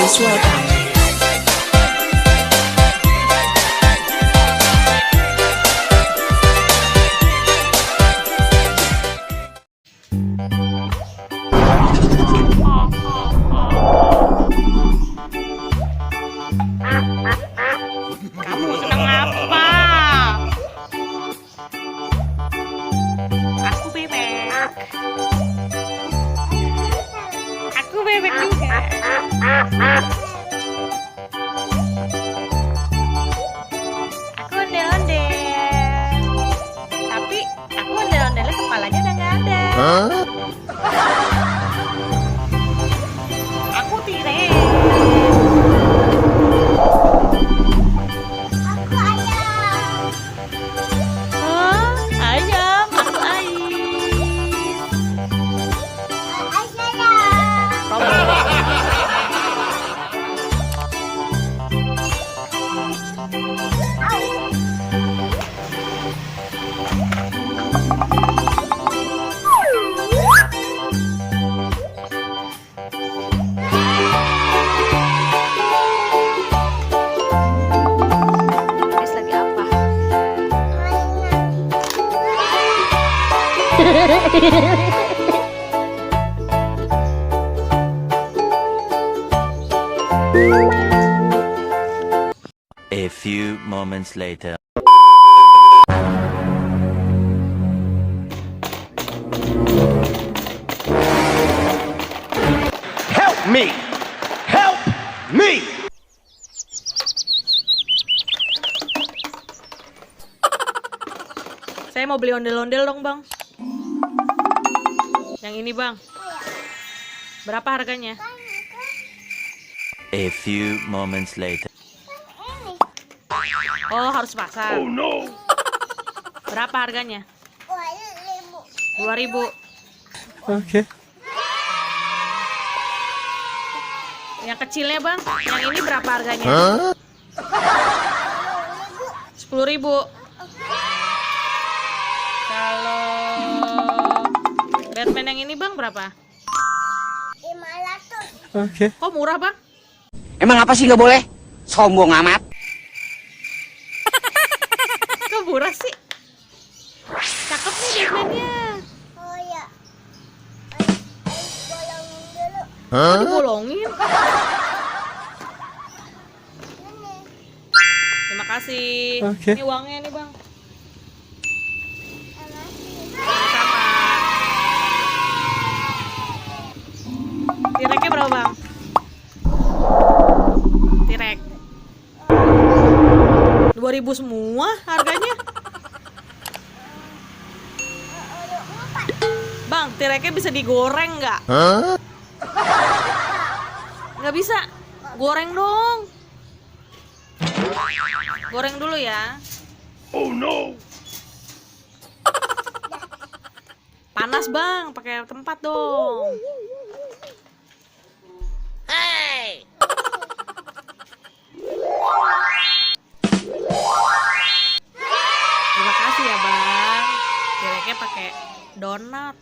always welcome. Kamu sedang apa? Aku bebek. Aku bebek juga. Aku ondel-ondel. Tapi aku ondel-ondelnya kepalanya udah nggak ada. Aku tirai. Ayam, aku Ais. Robot. Habis lagi apa? A few moments later. Help me! Help me! Saya mau beli ondel-ondel dong, Bang. Yang ini, Bang. Berapa harganya? A few moments later. Oh, harus pasang. Oh no! Berapa harganya? 2.000. Okay. Yang kecilnya, Bang. Yang ini berapa harganya? 10.000. Kalau Batman yang ini, Bang, berapa? 500. Okay. Kok murah, Bang? Emang apa sih nggak boleh? Sombong amat. Kok murah sih? Cakep nih Batman-nya. Oh ya. Bolongin dulu. Kok dibolongin? Terima kasih. Oke. Ini uangnya nih, Bang. Makasih. Sama. Tireknya berapa, Bang? Tirek 2.000 semua harganya. Bang, tireknya bisa digoreng nggak? Nggak bisa. Goreng dong. Goreng dulu ya. Oh no! Panas, Bang, pakai tempat dong. Hey. Terima kasih ya, Bang. Tireknya pakai donat.